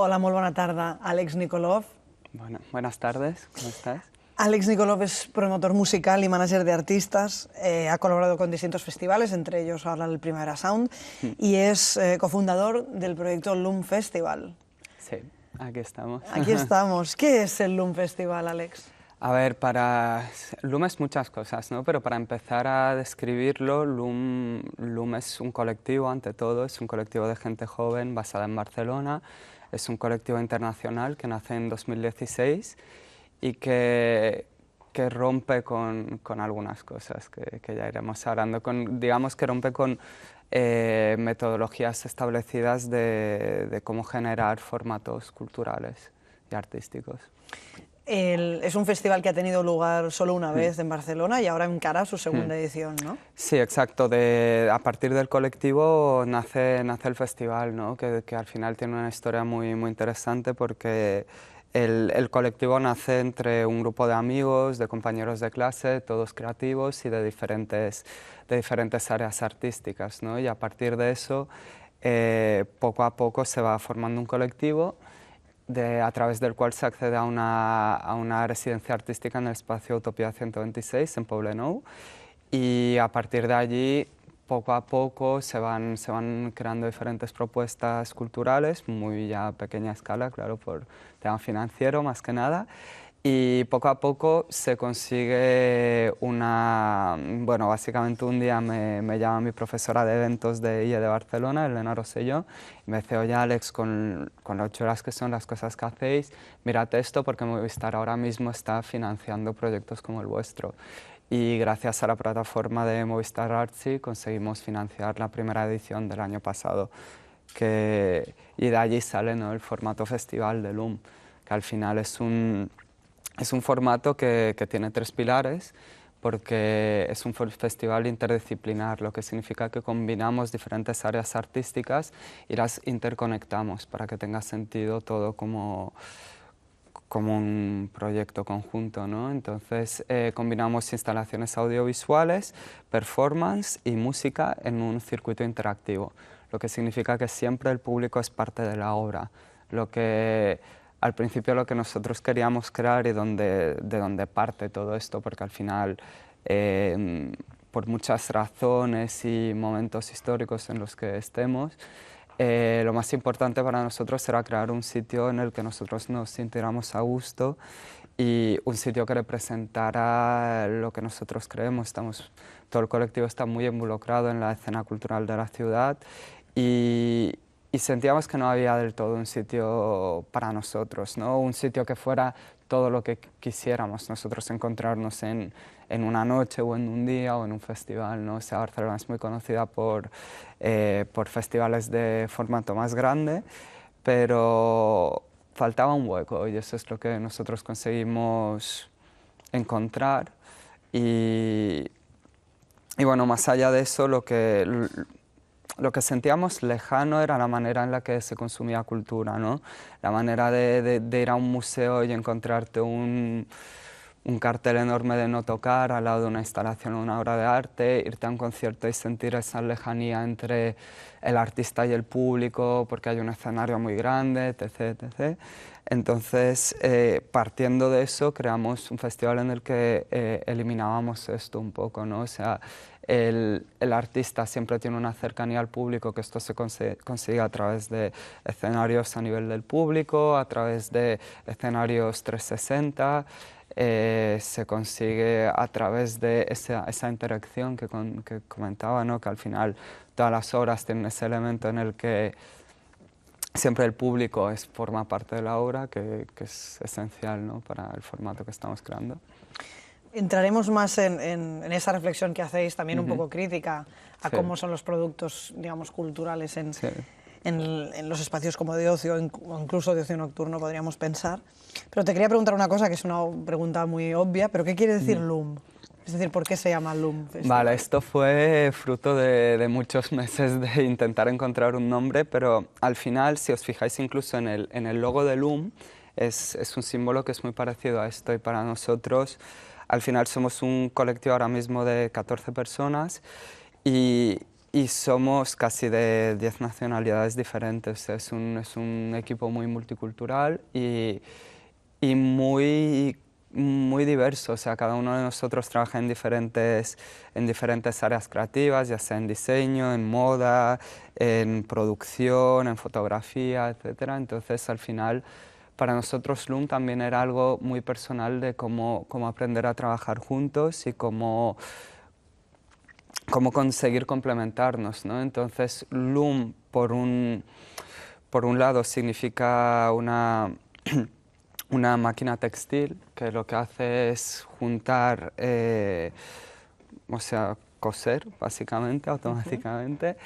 Hola, molt bona tarda. Àlex Nikolov. Bueno, buenas tardes, ¿cómo estás? Àlex Nikolov es promotor musical y manager de artistas. Ha colaborado con distintos festivales, entre ellos ahora el Primavera Sound, y es cofundador del proyecto Loom Festival. Sí, aquí estamos. Aquí estamos. ¿Qué es el Loom Festival, Àlex? A ver, Loom es muchas cosas, ¿no? Pero para empezar a describirlo, Loom es un colectivo, ante todo, es un colectivo de gente joven basada en Barcelona, es un colectivo internacional que nace en 2016 y que rompe con algunas cosas que ya iremos hablando, digamos que rompe con metodologías establecidas de cómo generar formatos culturales y artísticos. Es un festival que ha tenido lugar solo una vez en Barcelona y ahora encara su segunda edición, ¿no? Sí, exacto. A partir del colectivo nace el festival, ¿no? Que al final tiene una historia muy interesante porque el colectivo nace entre un grupo de amigos, de compañeros de clase, todos creativos y de diferentes áreas artísticas, ¿no? Y a partir de eso, poco a poco se va formando un colectivo a través del cual se accede a una residencia artística en el espacio Utopía 126 en Poblenou, y a partir de allí poco a poco se van creando diferentes propuestas culturales, muy a pequeña escala, claro, por tema financiero más que nada, y poco a poco se consigue bueno, básicamente un día me llama mi profesora de eventos de IE de Barcelona, Elena Rosselló, y me dice: oye Àlex, con lo chulas que son las cosas que hacéis, mírate esto porque Movistar ahora mismo está financiando proyectos como el vuestro. Y gracias a la plataforma de Movistar Artsy conseguimos financiar la primera edición del año pasado, y de allí sale, ¿no?, el formato festival de Loom, que al final es un formato que tiene tres pilares, porque es un festival interdisciplinar, lo que significa que combinamos diferentes áreas artísticas y las interconectamos para que tenga sentido todo como un proyecto conjunto, ¿no? Entonces combinamos instalaciones audiovisuales, performance y música en un circuito interactivo, lo que significa que siempre el público es parte de la obra, al principio lo que nosotros queríamos crear y de donde parte todo esto, porque al final, por muchas razones y momentos históricos en los que estemos, lo más importante para nosotros era crear un sitio en el que nosotros nos sintiéramos a gusto y un sitio que representara lo que nosotros creemos. Todo el colectivo está muy involucrado en la escena cultural de la ciudad y sentíamos que no había del todo un sitio para nosotros, ¿no? Un sitio que fuera todo lo que quisiéramos nosotros encontrarnos en una noche o en un día o en un festival, ¿no? O sea, Barcelona es muy conocida por festivales de formato más grande, pero faltaba un hueco y eso es lo que nosotros conseguimos encontrar. Y bueno, más allá de eso, lo que sentíamos lejano era la manera en la que se consumía cultura, ¿no? La manera de ir a un museo y encontrarte un cartel enorme de no tocar al lado de una instalación o una obra de arte, irte a un concierto y sentir esa lejanía entre el artista y el público porque hay un escenario muy grande, etc. etc. Entonces, partiendo de eso, creamos un festival en el que eliminábamos esto un poco, ¿no? O sea, el artista siempre tiene una cercanía al público, que esto se consigue a través de escenarios a nivel del público, a través de escenarios 360, se consigue a través de esa interacción que comentaba, ¿no? Que al final todas las obras tienen ese elemento en el que siempre el público forma parte de la obra, que es esencial, ¿no?, para el formato que estamos creando. Entraremos más en esa reflexión que hacéis, también un poco crítica a cómo son los productos, digamos, culturales en los espacios como de ocio o incluso de ocio nocturno, podríamos pensar. Pero te quería preguntar una cosa que es una pregunta muy obvia, pero ¿qué quiere decir Loom? Es decir, ¿por qué se llama Loom Festival? Vale, esto fue fruto de muchos meses de intentar encontrar un nombre, pero al final, si os fijáis incluso en el logo de Loom, es un símbolo que es muy parecido a esto, y para nosotros, al final somos un colectivo ahora mismo de 14 personas y y somos casi de 10 nacionalidades diferentes. Es un equipo muy multicultural y muy diverso. O sea, cada uno de nosotros trabaja en diferentes áreas creativas, ya sea en diseño, en moda, en producción, en fotografía, etc. Entonces, al final, para nosotros Loom también era algo muy personal de cómo aprender a trabajar juntos y cómo conseguir complementarnos, ¿no? Entonces, Loom, por un lado, significa una máquina textil que lo que hace es juntar, o sea, coser, básicamente, automáticamente,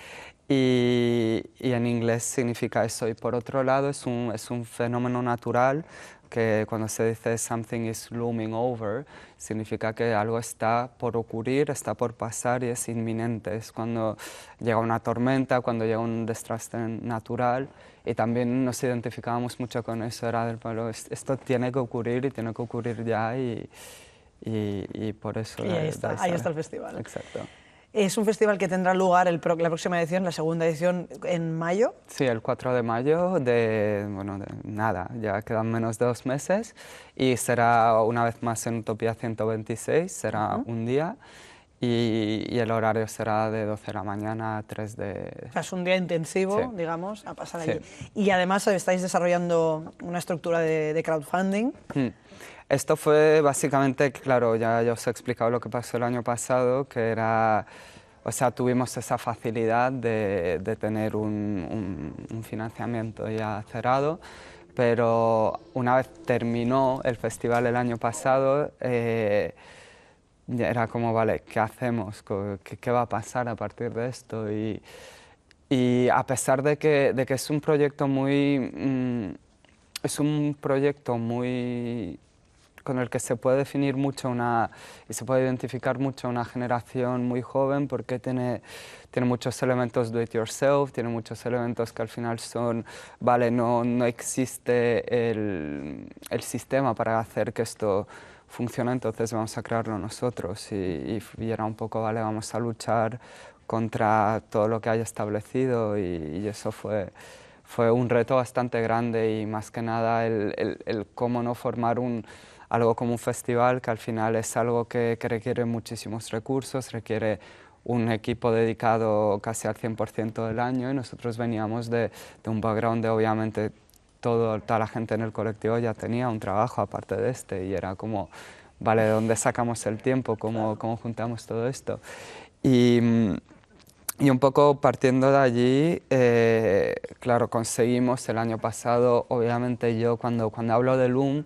y en inglés significa eso. Y por otro lado, es un fenómeno natural que cuando se dice something is looming over, significa que algo está por ocurrir, está por pasar y es inminente. Es cuando llega una tormenta, cuando llega un desastre natural, y también nos identificábamos mucho con eso, era del palo, esto tiene que ocurrir y tiene que ocurrir ya, y por eso... Y ahí está el festival. Exacto. Es un festival que tendrá lugar la próxima edición, la segunda edición, en mayo. Sí, el 4 de mayo, de nada, ya quedan menos de 2 meses, y será una vez más en Utopía 126, será un día, y el horario será de 12 de la mañana a 3 de... O sea, es un día intensivo, Sí. digamos, a pasar Sí. allí. Y además estáis desarrollando una estructura de crowdfunding. Esto fue básicamente, claro, ya os he explicado lo que pasó el año pasado, que era, o sea, tuvimos esa facilidad de tener un financiamiento ya cerrado, pero una vez terminó el festival el año pasado, ya era como, vale, ¿qué hacemos? ¿Qué va a pasar a partir de esto? Y a pesar de que es un proyecto muy con el que se puede definir mucho y se puede identificar mucho una generación muy joven, porque tiene muchos elementos do it yourself, tiene muchos elementos que al final son, vale, no existe el sistema para hacer que esto funcione, entonces vamos a crearlo nosotros, y era un poco, vale, vamos a luchar contra todo lo que haya establecido, y eso fue un reto bastante grande, y más que nada el cómo no formar algo como un festival, que al final es algo que requiere muchísimos recursos, requiere un equipo dedicado casi al 100% del año, y nosotros veníamos de un background de, obviamente, toda la gente en el colectivo ya tenía un trabajo aparte de este, y era como, vale, ¿de dónde sacamos el tiempo? ¿Cómo juntamos todo esto? Y un poco partiendo de allí, claro, conseguimos el año pasado, obviamente yo cuando hablo de Loom,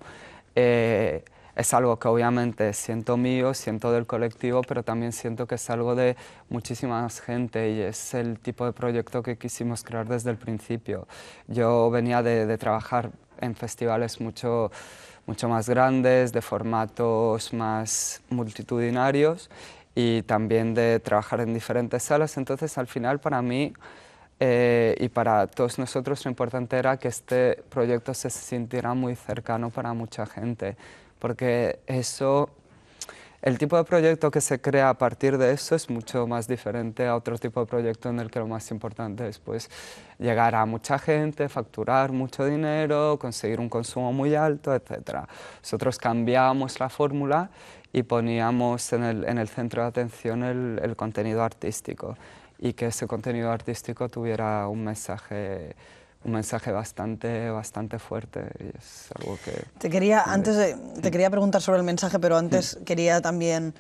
es algo que obviamente siento mío, siento del colectivo, pero también siento que es algo de muchísima más gente, y es el tipo de proyecto que quisimos crear desde el principio. Yo venía de trabajar en festivales mucho más grandes, de formatos más multitudinarios, y también de trabajar en diferentes salas. Entonces, al final, para mí y para todos nosotros, lo importante era que este proyecto se sintiera muy cercano para mucha gente, porque el tipo de proyecto que se crea a partir de eso es mucho más diferente a otro tipo de proyecto en el que lo más importante es, pues, llegar a mucha gente, facturar mucho dinero, conseguir un consumo muy alto, etc. Nosotros cambiábamos la fórmula y poníamos en el centro de atención el contenido artístico, y que ese contenido artístico tuviera un mensaje bastante fuerte, y es algo que... Te quería preguntar sobre el mensaje, pero antes quería también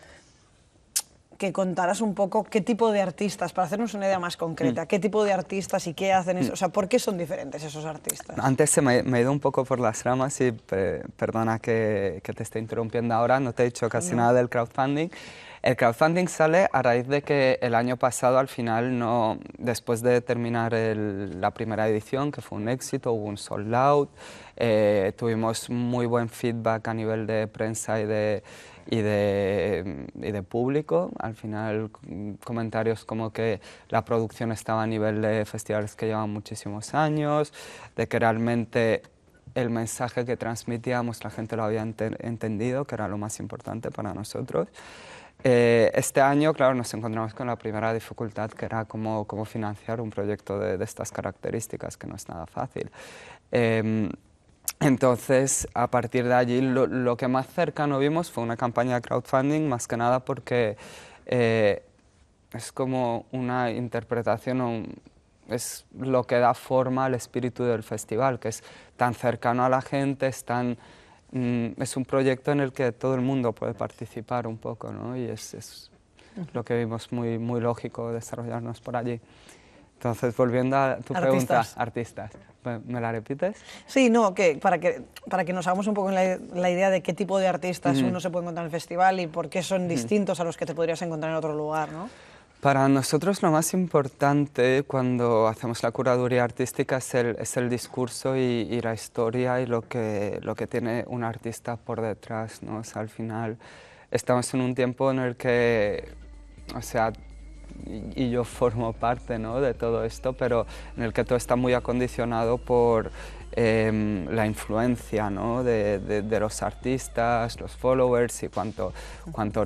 que contaras un poco qué tipo de artistas, para hacernos una idea más concreta, qué tipo de artistas y qué hacen eso, o sea, ¿por qué son diferentes esos artistas? Antes me he ido un poco por las ramas, y perdona que te esté interrumpiendo ahora, no te he dicho casi nada del crowdfunding. El crowdfunding sale a raíz de que el año pasado, al final, después de terminar la primera edición, que fue un éxito, hubo un sold out, tuvimos muy buen feedback a nivel de prensa y de público. Al final, comentarios como que la producción estaba a nivel de festivales que llevan muchísimos años, de que realmente el mensaje que transmitíamos la gente lo había entendido, que era lo más importante para nosotros. Este año, claro, nos encontramos con la primera dificultad, que era cómo financiar un proyecto de estas características, que no es nada fácil. Entonces, a partir de allí, lo que más cercano vimos fue una campaña de crowdfunding, más que nada porque es como una interpretación, es lo que da forma al espíritu del festival, que es tan cercano a la gente, es un proyecto en el que todo el mundo puede participar un poco, ¿no? Y es lo que vimos muy lógico desarrollarnos por allí. Entonces, volviendo a tu pregunta, artistas, ¿me la repites? Sí, no, para que nos hagamos un poco la idea de qué tipo de artistas uno se puede encontrar en el festival y por qué son distintos a los que te podrías encontrar en otro lugar, ¿no? Para nosotros lo más importante cuando hacemos la curaduría artística es el discurso y la historia y lo que tiene un artista por detrás, ¿no? O sea, al final estamos en un tiempo en el que, o sea, y yo formo parte, ¿no?, de todo esto, pero en el que todo está muy acondicionado por la influencia, ¿no?, de los artistas, los followers y cuánto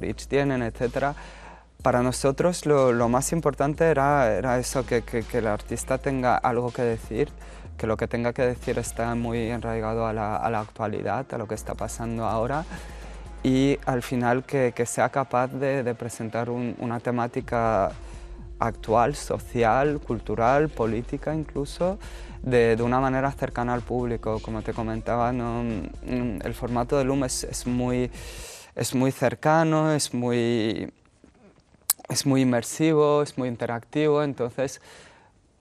reach tienen, etcétera. Para nosotros lo más importante era eso, que el artista tenga algo que decir, que lo que tenga que decir está muy enraigado a la actualidad, a lo que está pasando ahora, y al final que sea capaz de presentar una temática actual, social, cultural, política incluso, de una manera cercana al público. Como te comentaba, ¿no?, el formato de Loom es muy cercano, es muy inmersivo, es muy interactivo, entonces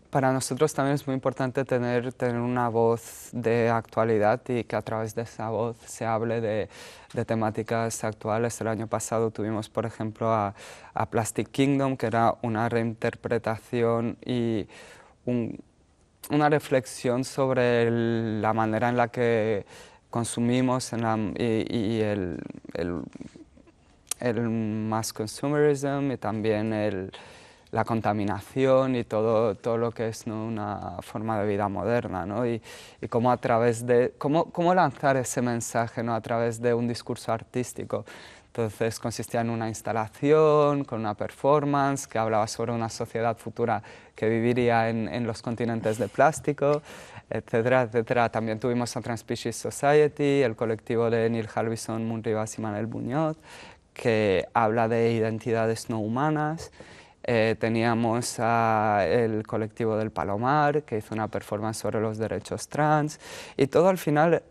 para nosotros también es muy importante tener una voz de actualidad y que a través de esa voz se hable de temáticas actuales. El año pasado tuvimos, por ejemplo, a Plastic Kingdom, que era una reinterpretación y una reflexión sobre la manera en la que consumimos y el mass consumerism y también la contaminación y todo lo que es, ¿no?, una forma de vida moderna, ¿no? Y cómo a través de cómo lanzar ese mensaje, ¿no?, a través de un discurso artístico. Entonces consistía en una instalación con una performance que hablaba sobre una sociedad futura que viviría en los continentes de plástico, etcétera, etcétera. También tuvimos a Transspecies Society, el colectivo de Neil Harbison, Mun Rivas y Manel Buñoz, que habla de identidades no humanas. Teníamos el colectivo del Palomar, que hizo una performance sobre los derechos trans, y todo al final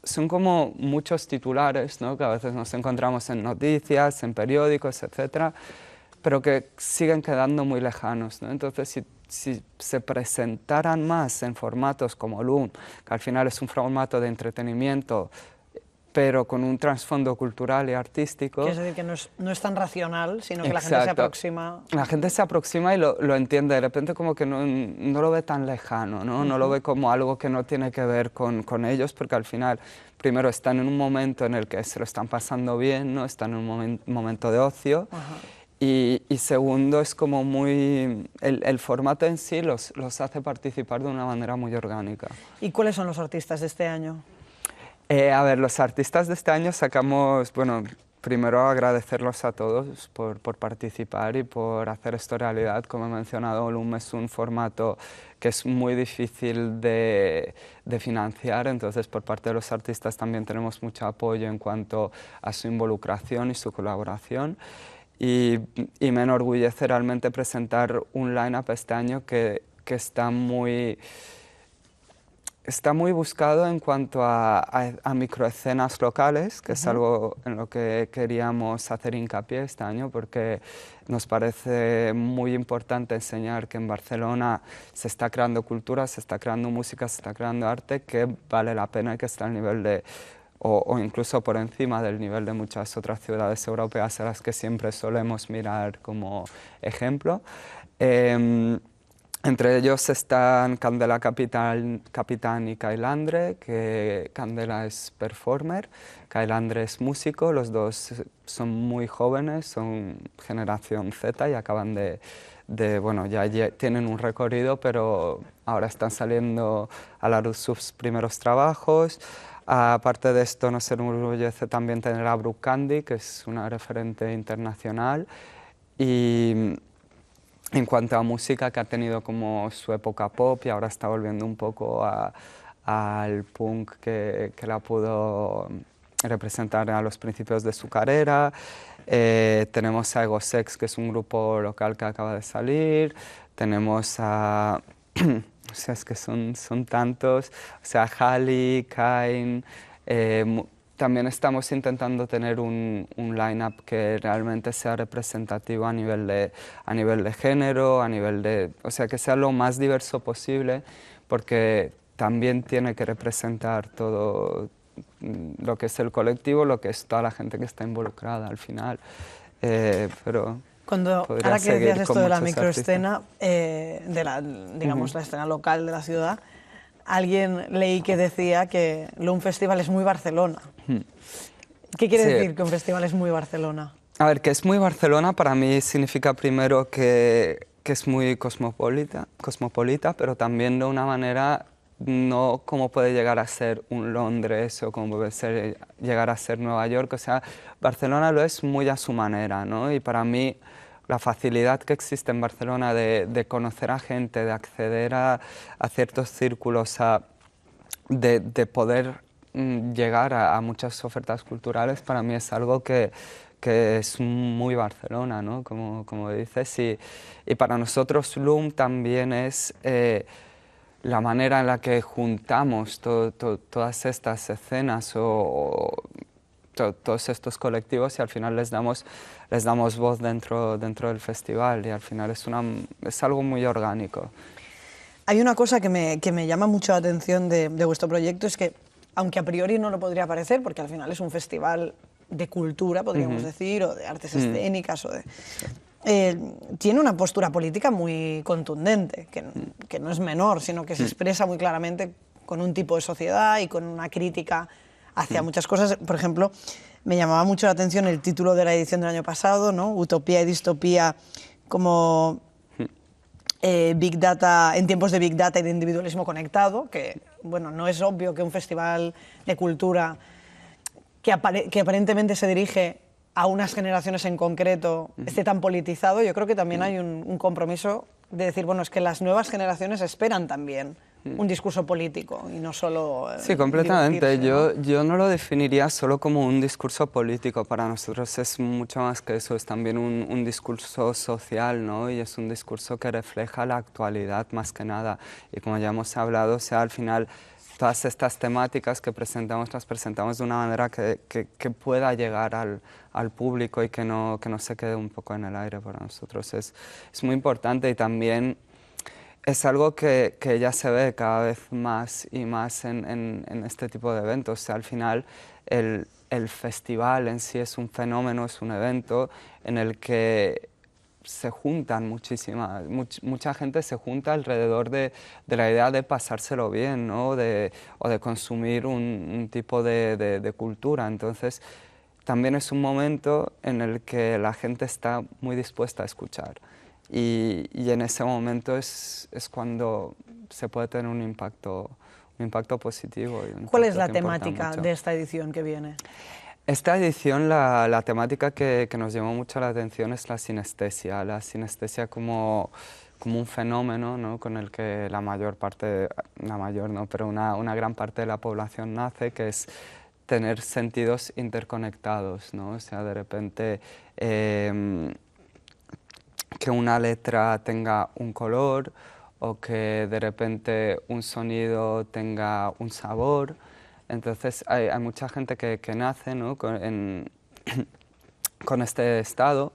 son como muchos titulares, ¿no?, que a veces nos encontramos en noticias, en periódicos, etcétera, pero que siguen quedando muy lejanos, ¿no? Entonces, si se presentaran más en formatos como Loom, que al final es un formato de entretenimiento, pero con un trasfondo cultural y artístico. Es decir, que no es tan racional, sino que la gente se aproxima. La gente se aproxima y lo entiende, de repente como que no lo ve tan lejano, ¿no? No lo ve como algo que no tiene que ver con ellos, porque al final, primero, están en un momento en el que se lo están pasando bien, ¿no? Están en un momento de ocio. Y segundo, es como el formato en sí los hace participar de una manera muy orgánica. ¿Y cuáles son los artistas de este año? A ver, los artistas de este año sacamos, bueno, primero agradecerlos a todos por participar y por hacer esto realidad. Como he mencionado, Loom es un formato que es muy difícil de financiar, entonces por parte de los artistas también tenemos mucho apoyo en cuanto a su involucración y su colaboración. Y me enorgullece realmente presentar un line-up este año que está muy buscado en cuanto a microescenas locales, que es algo en lo que queríamos hacer hincapié este año, porque nos parece muy importante enseñar que en Barcelona se está creando cultura, se está creando música, se está creando arte, que vale la pena y que está al nivel o incluso por encima del nivel de muchas otras ciudades europeas a las que siempre solemos mirar como ejemplo. Entre ellos están Candela Capitán y Kailandre, que Candela es performer, Kailandre es músico, los dos son muy jóvenes, son generación Z y acaban bueno, ya tienen un recorrido, pero ahora están saliendo a la luz sus primeros trabajos. Aparte de esto, nos enorgullece también tener a Brooke Candy, que es una referente internacional. Y en cuanto a música, que ha tenido como su época pop y ahora está volviendo un poco al punk que la pudo representar a los principios de su carrera. Tenemos a Ego Sex, que es un grupo local que acaba de salir. Tenemos a... o sea, es que son tantos. O sea, Halley, Kain. También estamos intentando tener un line-up que realmente sea representativo a nivel de género, o sea, que sea lo más diverso posible, porque también tiene que representar todo lo que es el colectivo, lo que es toda la gente que está involucrada al final. Pero ahora que decías esto de la microescena, digamos, la escena local de la ciudad, alguien leí que decía que Loom Festival es muy Barcelona. ¿Qué quiere decir que un festival es muy Barcelona? A ver, que es muy Barcelona para mí significa primero que es muy cosmopolita, pero también de una manera no como puede llegar a ser un Londres o como puede llegar a ser Nueva York. O sea, Barcelona lo es muy a su manera, ¿no? Y para mí la facilidad que existe en Barcelona de conocer a gente, de acceder a ciertos círculos, de poder llegar a muchas ofertas culturales, para mí es algo que es muy Barcelona, ¿no? Como dices, y para nosotros Loom también es la manera en la que juntamos todas estas escenas o todos estos colectivos y al final les damos voz dentro del festival y al final es algo muy orgánico. Hay una cosa que me llama mucho la atención de vuestro proyecto, es que, aunque a priori no lo podría parecer, porque al final es un festival de cultura, podríamos decir, o de artes escénicas, tiene una postura política muy contundente, que no es menor, sino que se expresa muy claramente con un tipo de sociedad y con una crítica hacia muchas cosas. Por ejemplo, me llamaba mucho la atención el título de la edición del año pasado, ¿no? Utopía y distopía como Big Data, en tiempos de Big Data y de individualismo conectado, que bueno, no es obvio que un festival de cultura que aparentemente se dirige a unas generaciones en concreto esté tan politizado. Yo creo que también hay un compromiso de decir, bueno, es que las nuevas generaciones esperan también un discurso político y no solo... Sí, completamente. Yo no lo definiría solo como un discurso político. Para nosotros es mucho más que eso, es también un discurso social, ¿no? Y es un discurso que refleja la actualidad más que nada. Y como ya hemos hablado, o sea, al final todas estas temáticas que presentamos las presentamos de una manera que pueda llegar al público y que no se quede un poco en el aire. Para nosotros es muy importante y también es algo que ya se ve cada vez más y más en este tipo de eventos. O sea, al final el festival en sí es un fenómeno, es un evento en el que se juntan mucha gente se junta alrededor de la idea de pasárselo bien, ¿no? O de consumir un tipo de cultura. Entonces, también es un momento en el que la gente está muy dispuesta a escuchar. Y en ese momento es cuando se puede tener un impacto positivo. ¿Cuál es la temática de esta edición que viene? Esta edición, la temática que nos llamó mucho la atención es la sinestesia como un fenómeno, ¿no? Con el que pero una gran parte de la población nace, que es tener sentidos interconectados, ¿no? O sea, de repente que una letra tenga un color o que de repente un sonido tenga un sabor. Entonces hay mucha gente que nace, ¿no? con este estado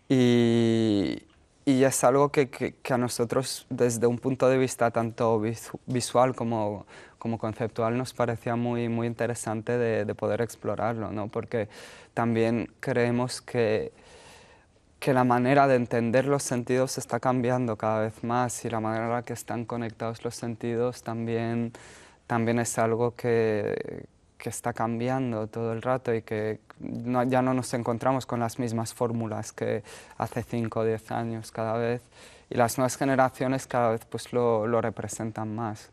y es algo que a nosotros desde un punto de vista tanto visual como conceptual nos parecía muy interesante de poder explorarlo, ¿no? Porque también creemos que la manera de entender los sentidos está cambiando cada vez más y la manera en la que están conectados los sentidos también es algo que está cambiando todo el rato y que ya no nos encontramos con las mismas fórmulas que hace 5 o 10 años cada vez, y las nuevas generaciones cada vez pues lo representan más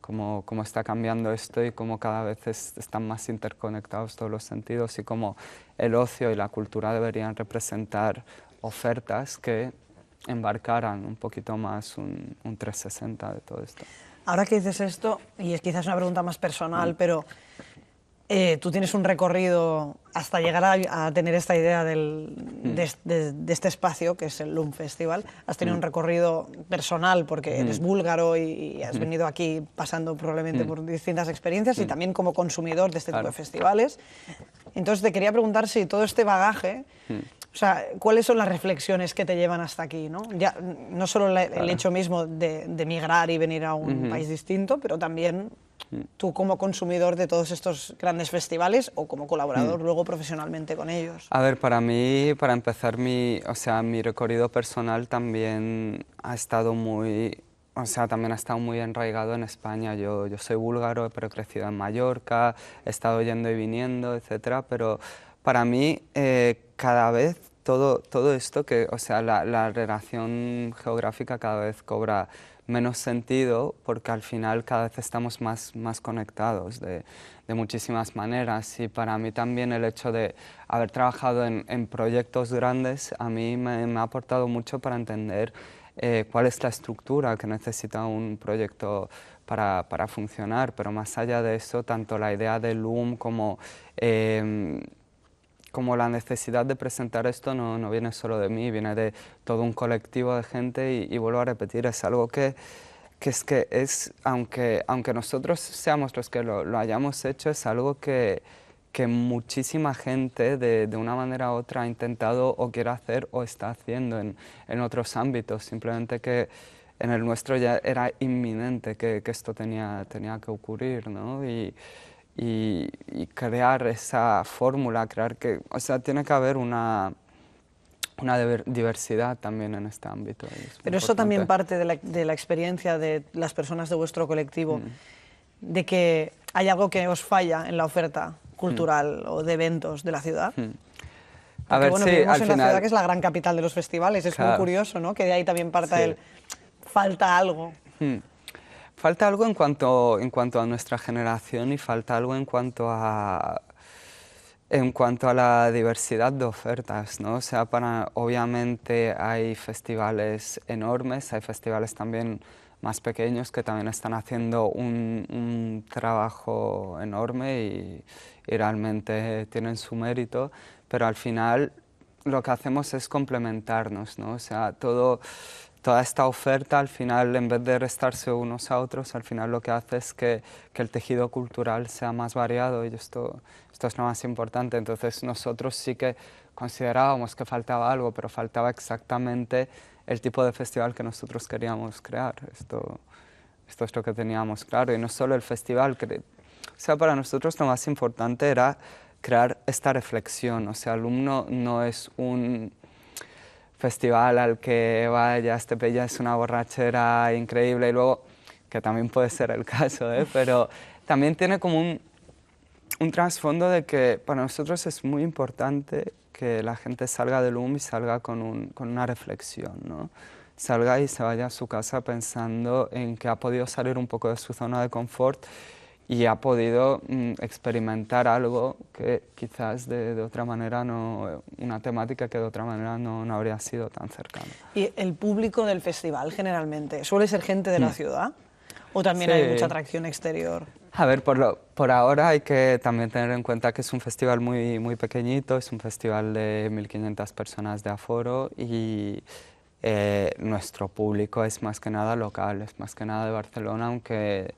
cómo está cambiando esto y cómo cada vez están más interconectados todos los sentidos y cómo el ocio y la cultura deberían representar ofertas que embarcaran un poquito más un 360 de todo esto. Ahora que dices esto, y es quizás una pregunta más personal, pero tú tienes un recorrido hasta llegar a tener esta idea de este espacio, que es el LUM Festival. Has tenido un recorrido personal porque eres búlgaro y has venido aquí pasando probablemente por distintas experiencias y también como consumidor de este tipo de festivales. Entonces te quería preguntar si todo este bagaje, o sea, ¿cuáles son las reflexiones que te llevan hasta aquí, ¿no? Ya, no solo el hecho mismo de migrar y venir a un país distinto, pero también tú como consumidor de todos estos grandes festivales o como colaborador luego profesionalmente con ellos. A ver, para mí, para empezar, mi recorrido personal también ha estado muy, también ha estado muy enraigado en España. Yo soy búlgaro, pero he crecido en Mallorca, he estado yendo y viniendo, etcétera, pero para mí cada vez todo esto, la relación geográfica cada vez cobra menos sentido porque al final cada vez estamos más conectados de muchísimas maneras y para mí también el hecho de haber trabajado en proyectos grandes a mí me ha aportado mucho para entender cuál es la estructura que necesita un proyecto para funcionar, pero más allá de eso, tanto la idea de LUM como la necesidad de presentar esto no viene solo de mí, viene de todo un colectivo de gente y vuelvo a repetir, es algo que aunque nosotros seamos los que lo hayamos hecho, es algo que muchísima gente de una manera u otra ha intentado o quiere hacer o está haciendo en otros ámbitos, simplemente que en el nuestro ya era inminente que esto tenía que ocurrir, ¿no? Y crear esa fórmula, tiene que haber una diversidad también en este ámbito. Pero eso también parte de la experiencia de las personas de vuestro colectivo, de que hay algo que os falla en la oferta cultural o de eventos de la ciudad. A ver, bueno, sí, vivimos al en final... la ciudad que es la gran capital de los festivales, es muy curioso, ¿no? Que de ahí también parta el falta algo. Falta algo en cuanto a nuestra generación y falta algo en cuanto a la diversidad de ofertas, ¿no? Obviamente hay festivales enormes, hay festivales también más pequeños que también están haciendo un trabajo enorme y realmente tienen su mérito, pero al final lo que hacemos es complementarnos, ¿no? Toda esta oferta al final, en vez de restarse unos a otros, al final lo que hace es que el tejido cultural sea más variado y esto es lo más importante. Entonces nosotros sí que considerábamos que faltaba algo, pero faltaba exactamente el tipo de festival que nosotros queríamos crear. Esto es lo que teníamos claro. Y no solo el festival, para nosotros lo más importante era crear esta reflexión. Alumno no es un festival al que vayas, te pillas una borrachera increíble y luego, que también puede ser el caso, pero también tiene como un trasfondo de que para nosotros es muy importante que la gente salga del LUM y salga con una reflexión, ¿no? Salga y se vaya a su casa pensando en que ha podido salir un poco de su zona de confort y ha podido experimentar algo que quizás de otra manera una temática que de otra manera no habría sido tan cercana. ¿Y el público del festival generalmente suele ser gente de la ciudad o también hay mucha atracción exterior? A ver, por ahora hay que también tener en cuenta que es un festival muy pequeñito, es un festival de 1.500 personas de aforo y nuestro público es más que nada local, es más que nada de Barcelona, aunque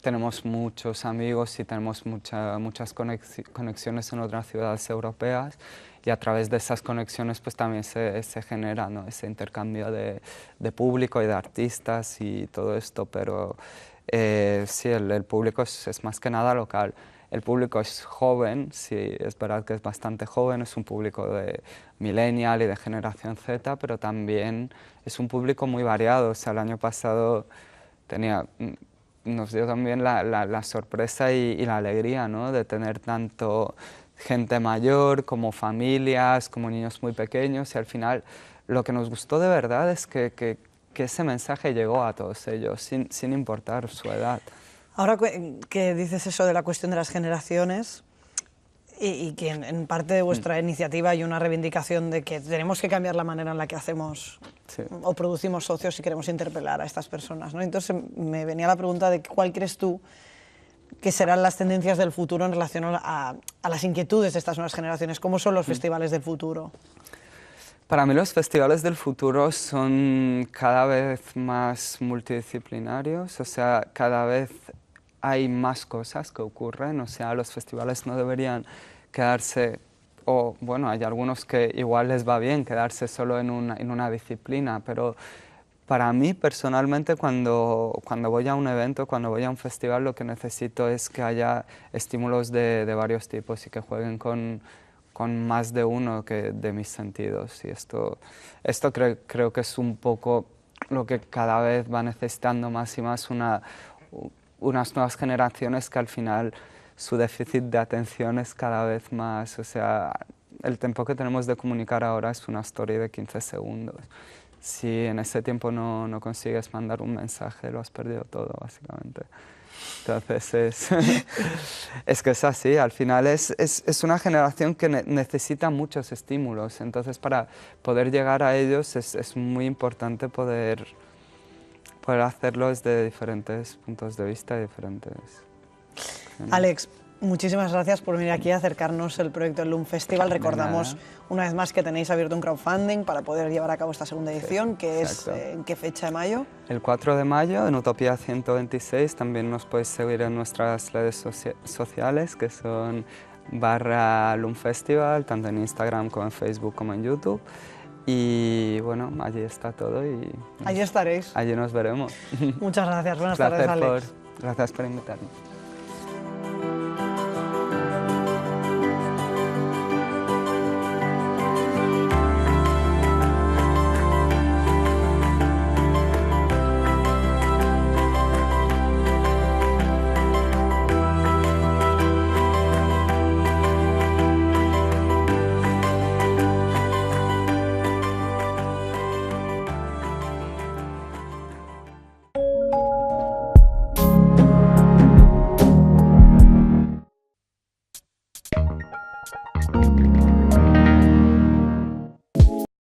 tenemos muchos amigos y tenemos muchas conexiones en otras ciudades europeas y a través de esas conexiones pues también se genera, ¿no? Ese intercambio de público y de artistas y todo esto, pero sí, el público es más que nada local. El público es joven, sí, es verdad que es bastante joven, es un público de millennial y de generación Z, pero también es un público muy variado. El año pasado nos dio también la sorpresa y la alegría, ¿no? De tener tanto gente mayor como familias, como niños muy pequeños y al final lo que nos gustó de verdad es que que ese mensaje llegó a todos ellos, sin importar su edad. Ahora que dices eso de la cuestión de las generaciones, y que en parte de vuestra iniciativa hay una reivindicación de que tenemos que cambiar la manera en la que hacemos o producimos socios si queremos interpelar a estas personas, ¿no? Entonces me venía la pregunta de cuál crees tú que serán las tendencias del futuro en relación a las inquietudes de estas nuevas generaciones. ¿Cómo son los festivales del futuro? Para mí los festivales del futuro son cada vez más multidisciplinarios, o sea, cada vez hay más cosas que ocurren, o sea, los festivales no deberían quedarse, o bueno, hay algunos que igual les va bien quedarse solo en una disciplina, pero para mí personalmente cuando voy a un evento, cuando voy a un festival, lo que necesito es que haya estímulos de varios tipos y que jueguen con más de uno de mis sentidos. Y esto creo que es un poco lo que cada vez va necesitando más y más unas nuevas generaciones que al final su déficit de atención es cada vez más, o sea, el tiempo que tenemos de comunicar ahora es una story de 15 segundos. Si en ese tiempo no consigues mandar un mensaje, lo has perdido todo, básicamente. Entonces, es que es así, al final es una generación que necesita muchos estímulos, entonces para poder llegar a ellos es muy importante poder hacerlo desde diferentes puntos de vista y diferentes... Alex, muchísimas gracias por venir aquí a acercarnos el proyecto del LUM Festival. Recordamos una vez más que tenéis abierto un crowdfunding para poder llevar a cabo esta segunda edición, que es ¿en qué fecha de mayo? El 4 de mayo en Utopía 126. También nos podéis seguir en nuestras redes sociales, que son /LUM Festival, tanto en Instagram como en Facebook como en YouTube. Y bueno, allí está todo y... Allí estaréis. Allí nos veremos. Muchas gracias. Buenas tardes, Alex. Gracias por invitarme.